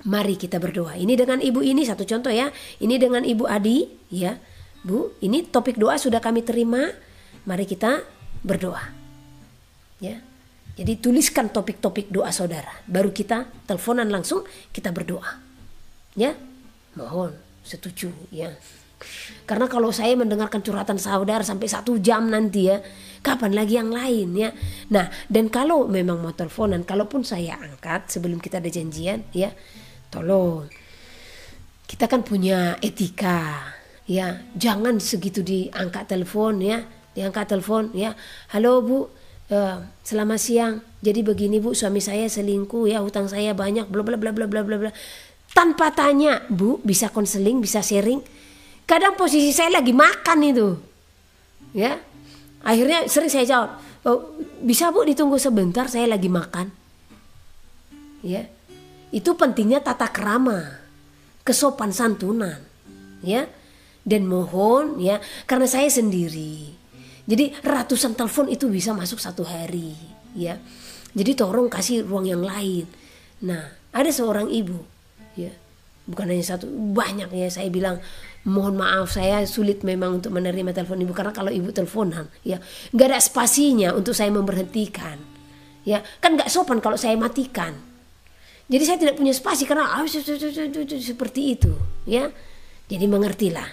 Mari kita berdoa. Ini dengan ibu ini satu contoh ya. Ini dengan ibu Adi, ya. Bu, ini topik doa sudah kami terima. Mari kita berdoa. Ya. Jadi tuliskan topik-topik doa saudara. Baru kita teleponan langsung, kita berdoa. Ya. Mohon setuju, ya. Karena kalau saya mendengarkan curhatan saudara sampai 1 jam nanti ya, kapan lagi yang lain ya. Nah, dan kalau memang mau teleponan, kalaupun saya angkat sebelum kita ada janjian ya, tolong, kita kan punya etika ya, jangan segitu diangkat telepon ya, diangkat telepon ya. Halo Bu, selamat siang. Jadi begini Bu, suami saya selingkuh ya, hutang saya banyak, bla bla bla bla bla bla. Tanpa tanya, Bu, bisa konseling, bisa sharing. Kadang posisi saya lagi makan itu, ya. Akhirnya sering saya jawab, oh, bisa Bu ditunggu sebentar, saya lagi makan. Ya, itu pentingnya tata krama, kesopan santunan, ya. Dan mohon, ya, karena saya sendiri, jadi ratusan telepon itu bisa masuk 1 hari, ya. Jadi tolong kasih ruang yang lain. Nah, ada seorang ibu, ya, bukan hanya satu, banyak ya, saya bilang mohon maaf saya sulit memang untuk menerima telepon ibu, karena kalau ibu teleponan ya nggak ada spasinya untuk saya memberhentikan, ya kan nggak sopan kalau saya matikan. Jadi saya tidak punya spasi karena seperti itu ya. Jadi mengertilah,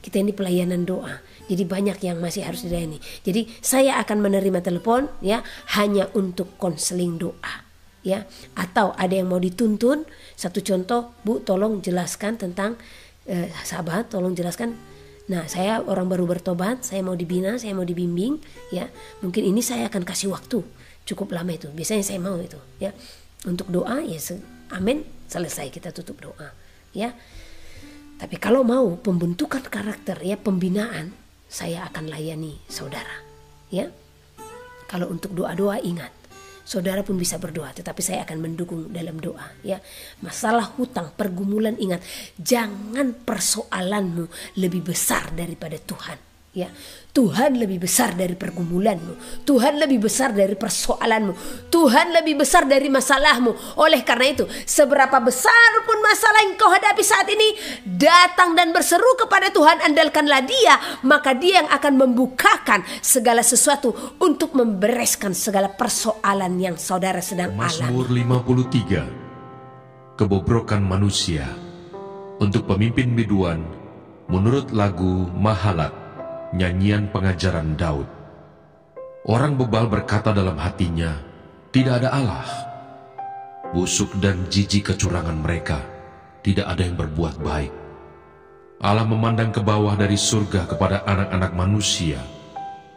kita ini pelayanan doa, jadi banyak yang masih harus dilayani. Jadi saya akan menerima telepon ya hanya untuk konseling doa. Ya, atau ada yang mau dituntun. Satu contoh, Bu, tolong jelaskan tentang sahabat, tolong jelaskan. Nah, saya orang baru bertobat, saya mau dibina, saya mau dibimbing, ya. Mungkin ini saya akan kasih waktu cukup lama itu. Biasanya saya mau itu, ya. Untuk doa, ya, amin, selesai kita tutup doa, ya. Tapi kalau mau pembentukan karakter, ya, pembinaan, saya akan layani saudara, ya. Kalau untuk doa-doa ingat, saudara pun bisa berdoa, tetapi saya akan mendukung dalam doa ya. Masalah hutang, pergumulan, ingat, jangan persoalanmu lebih besar daripada Tuhan ya. Tuhan lebih besar dari pergumulanmu, Tuhan lebih besar dari persoalanmu, Tuhan lebih besar dari masalahmu. Oleh karena itu, seberapa besar pun masalah yang kau hadapi saat ini, datang dan berseru kepada Tuhan, andalkanlah Dia, maka Dia yang akan membukakan segala sesuatu untuk membereskan segala persoalan yang saudara sedang alami. Mazmur 53, Kebobrokan Manusia, untuk pemimpin biduan menurut lagu Mahalat, nyanyian pengajaran Daud. Orang bebal berkata dalam hatinya, tidak ada Allah. Busuk dan jijik kecurangan mereka, tidak ada yang berbuat baik. Allah memandang ke bawah dari surga kepada anak-anak manusia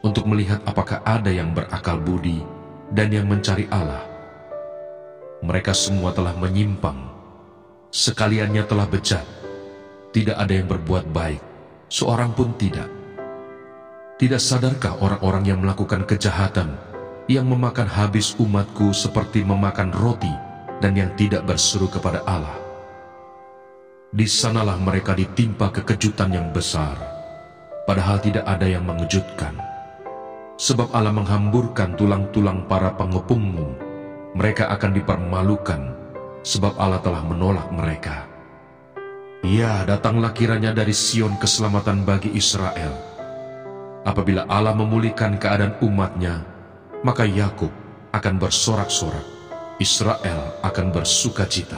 untuk melihat apakah ada yang berakal budi dan yang mencari Allah. Mereka semua telah menyimpang, sekaliannya telah bejat. Tidak ada yang berbuat baik, seorang pun tidak. Tidak sadarkah orang-orang yang melakukan kejahatan, yang memakan habis umatku seperti memakan roti dan yang tidak berseru kepada Allah? Di sanalah mereka ditimpa kekejutan yang besar, padahal tidak ada yang mengejutkan. Sebab Allah menghamburkan tulang-tulang para pengepungmu, mereka akan dipermalukan, sebab Allah telah menolak mereka. Ya, datanglah kiranya dari Sion keselamatan bagi Israel. Apabila Allah memulihkan keadaan umatnya, maka Yakub akan bersorak-sorak, Israel akan bersukacita.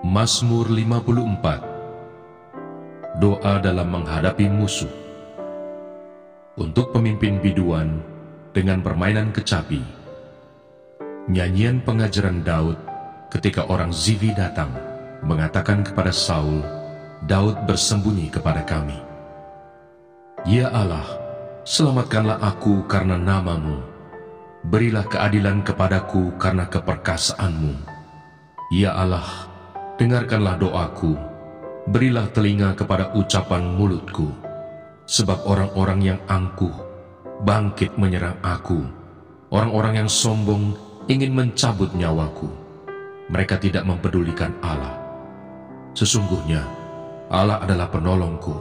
Mazmur 54, doa dalam menghadapi musuh. Untuk pemimpin biduan dengan permainan kecapi. Nyanyian pengajaran Daud ketika orang Zivi datang mengatakan kepada Saul, Daud bersembunyi kepada kami. Ya Allah, selamatkanlah aku karena nama-Mu. Berilah keadilan kepadaku karena keperkasaanmu. Ya Allah, dengarkanlah doaku. Berilah telinga kepada ucapan mulutku. Sebab orang-orang yang angkuh bangkit menyerang aku. Orang-orang yang sombong ingin mencabut nyawaku. Mereka tidak mempedulikan Allah. Sesungguhnya Allah adalah penolongku.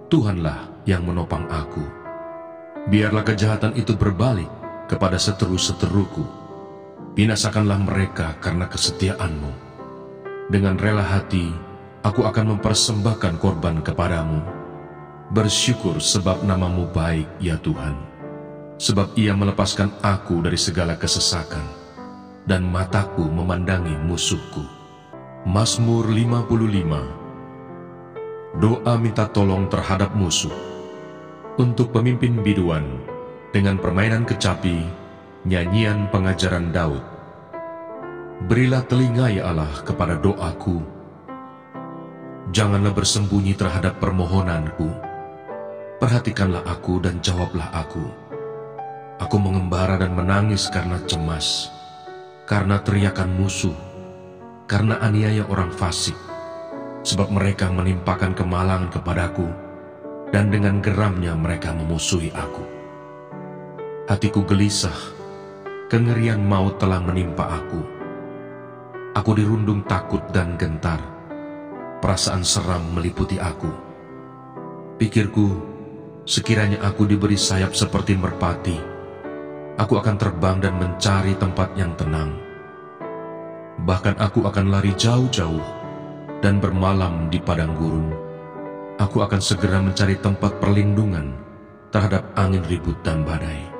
Tuhanlah yang menopang aku. Biarlah kejahatan itu berbalik kepada seteru-seteruku. Binasakanlah mereka karena kesetiaan-Mu. Dengan rela hati, aku akan mempersembahkan korban kepadamu. Bersyukur sebab nama-Mu baik, ya Tuhan. Sebab Ia melepaskan aku dari segala kesesakan, dan mataku memandangi musuhku. Mazmur 55. Doa minta tolong terhadap musuh. Untuk pemimpin biduan, dengan permainan kecapi, nyanyian pengajaran Daud. Berilah telinga, ya Allah, kepada doaku. Janganlah bersembunyi terhadap permohonanku. Perhatikanlah aku dan jawablah aku. Aku mengembara dan menangis karena cemas, karena teriakan musuh, karena aniaya orang fasik, sebab mereka menimpakan kemalangan kepadaku, dan dengan geramnya mereka memusuhi aku. Hatiku gelisah, kengerian maut telah menimpa aku. Aku dirundung takut dan gentar, perasaan seram meliputi aku. Pikirku, sekiranya aku diberi sayap seperti merpati, aku akan terbang dan mencari tempat yang tenang. Bahkan aku akan lari jauh-jauh dan bermalam di padang gurun. Aku akan segera mencari tempat perlindungan terhadap angin ribut dan badai.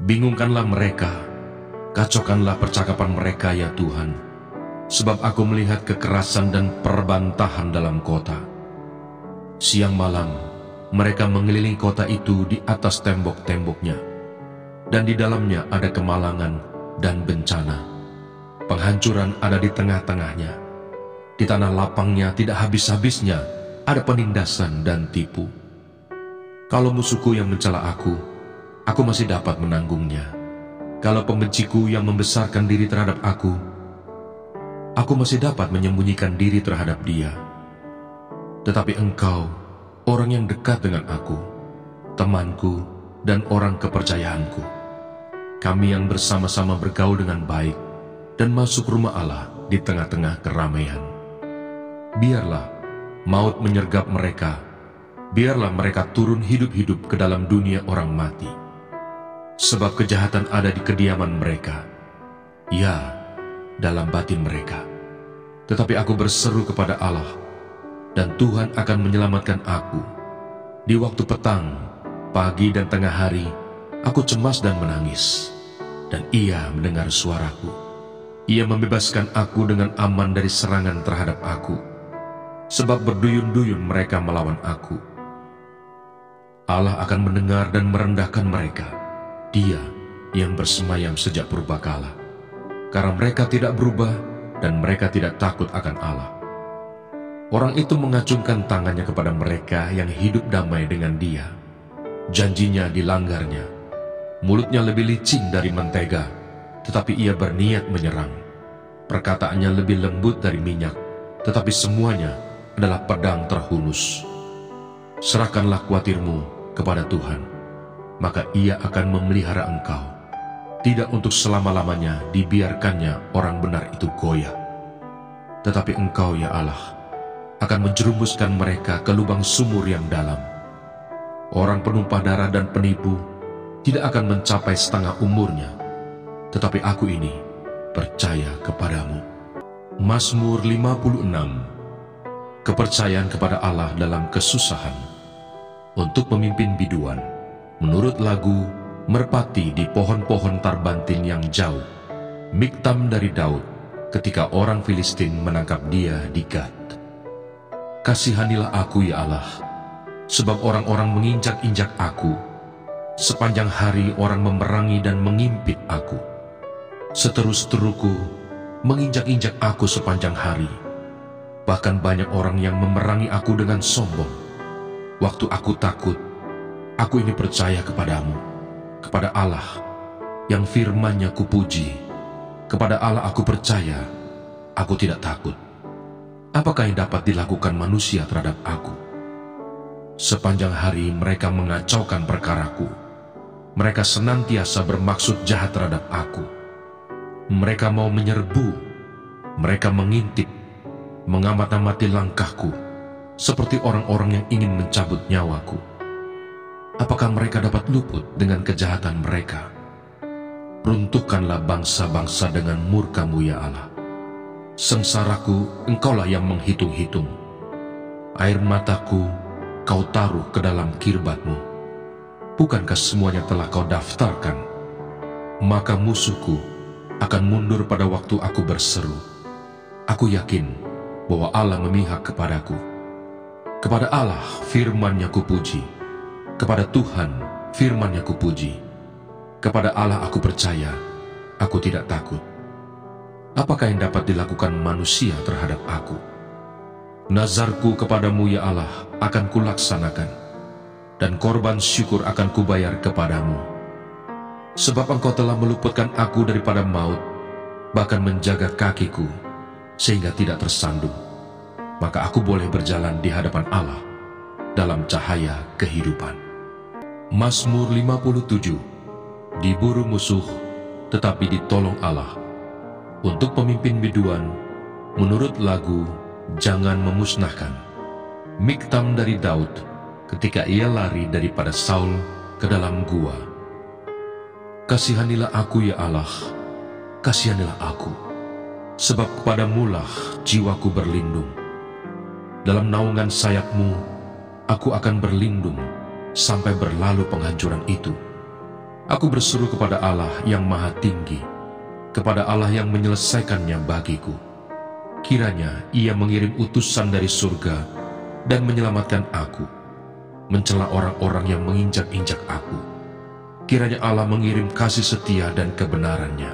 Bingungkanlah mereka, kacaukanlah percakapan mereka, ya Tuhan, sebab aku melihat kekerasan dan perbantahan dalam kota. Siang malam, mereka mengelilingi kota itu di atas tembok-temboknya, dan di dalamnya ada kemalangan dan bencana. Penghancuran ada di tengah-tengahnya. Di tanah lapangnya tidak habis-habisnya ada penindasan dan tipu. Kalau musuhku yang mencela aku masih dapat menanggungnya. Kalau pembenciku yang membesarkan diri terhadap aku masih dapat menyembunyikan diri terhadap dia. Tetapi Engkau, orang yang dekat dengan aku, temanku dan orang kepercayaanku, kami yang bersama-sama bergaul dengan baik dan masuk rumah Allah di tengah-tengah keramaian. Biarlah maut menyergap mereka, biarlah mereka turun hidup-hidup ke dalam dunia orang mati. Sebab kejahatan ada di kediaman mereka, ya, dalam batin mereka. Tetapi aku berseru kepada Allah, dan Tuhan akan menyelamatkan aku. Di waktu petang, pagi dan tengah hari, aku cemas dan menangis, dan Ia mendengar suaraku. Ia membebaskan aku dengan aman dari serangan terhadap aku, sebab berduyun-duyun mereka melawan aku. Allah akan mendengar dan merendahkan mereka, Dia yang bersemayam sejak purbakala, karena mereka tidak berubah dan mereka tidak takut akan Allah. Orang itu mengacungkan tangannya kepada mereka yang hidup damai dengan Dia. Janjinya dilanggarnya. Mulutnya lebih licin dari mentega, tetapi ia berniat menyerang. Perkataannya lebih lembut dari minyak, tetapi semuanya adalah pedang terhunus. Serahkanlah kuatirmu kepada Tuhan, maka Ia akan memelihara engkau. Tidak untuk selama-lamanya dibiarkannya orang benar itu goyah. Tetapi Engkau, ya Allah, akan menjerumuskan mereka ke lubang sumur yang dalam. Orang penumpah darah dan penipu tidak akan mencapai setengah umurnya, tetapi aku ini percaya kepadamu. Mazmur 56. Kepercayaan kepada Allah dalam kesusahan. Untuk pemimpin biduan, menurut lagu Merpati di pohon-pohon tarbantin yang jauh, Miktam dari Daud ketika orang Filistin menangkap dia di Gad. Kasihanilah aku, ya Allah, sebab orang-orang menginjak-injak aku. Sepanjang hari orang memerangi dan mengimpit aku. Seteru-seteruku menginjak-injak aku sepanjang hari. Bahkan banyak orang yang memerangi aku dengan sombong. Waktu aku takut, aku ini percaya kepadamu, kepada Allah yang firman-Nya kupuji. Kepada Allah aku percaya, aku tidak takut. Apakah yang dapat dilakukan manusia terhadap aku? Sepanjang hari mereka mengacaukan perkaraku. Mereka senantiasa bermaksud jahat terhadap aku. Mereka mau menyerbu, mereka mengintip, mengamat-amati langkahku, seperti orang-orang yang ingin mencabut nyawaku. Apakah mereka dapat luput dengan kejahatan mereka? Runtuhkanlah bangsa-bangsa dengan murka-Mu ya Allah. Sengsaraku Engkaulah yang menghitung-hitung. Air mataku Kau taruh ke dalam kirbat-Mu. Bukankah semuanya telah Kau daftarkan? Maka musuhku akan mundur pada waktu aku berseru. Aku yakin bahwa Allah memihak kepadaku. Kepada Allah firman-Nya kupuji. Kepada Tuhan firman-Nya kupuji. Kepada Allah aku percaya, aku tidak takut. Apakah yang dapat dilakukan manusia terhadap aku? Nazarku kepadamu ya Allah akan kulaksanakan, dan korban syukur akan kubayar kepadamu. Sebab Engkau telah meluputkan aku daripada maut, bahkan menjaga kakiku, sehingga tidak tersandung. Maka aku boleh berjalan di hadapan Allah dalam cahaya kehidupan. Mazmur 57. Diburu musuh, tetapi ditolong Allah. Untuk pemimpin biduan, menurut lagu, jangan memusnahkan. Miktam dari Daud, ketika ia lari daripada Saul ke dalam gua. Kasihanilah aku ya Allah, kasihanilah aku, sebab kepadamu-lah jiwaku berlindung. Dalam naungan sayap-Mu, aku akan berlindung sampai berlalu penghancuran itu. Aku berseru kepada Allah yang maha tinggi, kepada Allah yang menyelesaikannya bagiku. Kiranya Ia mengirim utusan dari surga dan menyelamatkan aku, mencela orang-orang yang menginjak-injak aku. Kiranya Allah mengirim kasih setia dan kebenaran-Nya.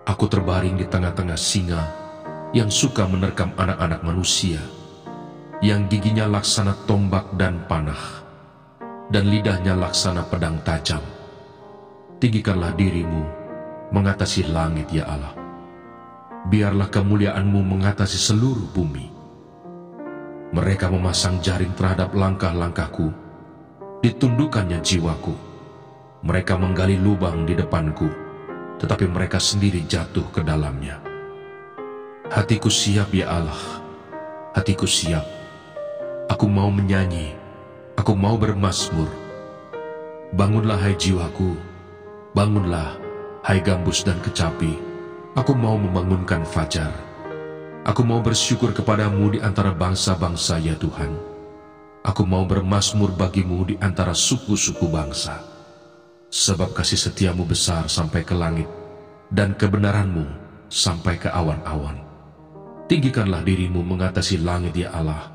Aku terbaring di tengah-tengah singa yang suka menerkam anak-anak manusia, yang giginya laksana tombak dan panah, dan lidahnya laksana pedang tajam. Tinggikanlah dirimu mengatasi langit ya Allah. Biarlah kemuliaan-Mu mengatasi seluruh bumi. Mereka memasang jaring terhadap langkah-langkahku, ditundukkannya jiwaku. Mereka menggali lubang di depanku, tetapi mereka sendiri jatuh ke dalamnya. Hatiku siap ya Allah, hatiku siap. Aku mau menyanyi, aku mau bermazmur. Bangunlah hai jiwaku, bangunlah hai gambus dan kecapi. Aku mau membangunkan fajar. Aku mau bersyukur kepadamu di antara bangsa-bangsa ya Tuhan. Aku mau bermazmur bagimu di antara suku-suku bangsa. Sebab kasih setiamu besar sampai ke langit, dan kebenaranmu sampai ke awan-awan. Tinggikanlah dirimu mengatasi langit ya Allah.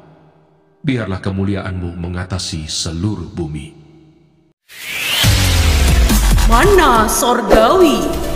Biarlah kemuliaan-Mu mengatasi seluruh bumi. Mana Sorgawi.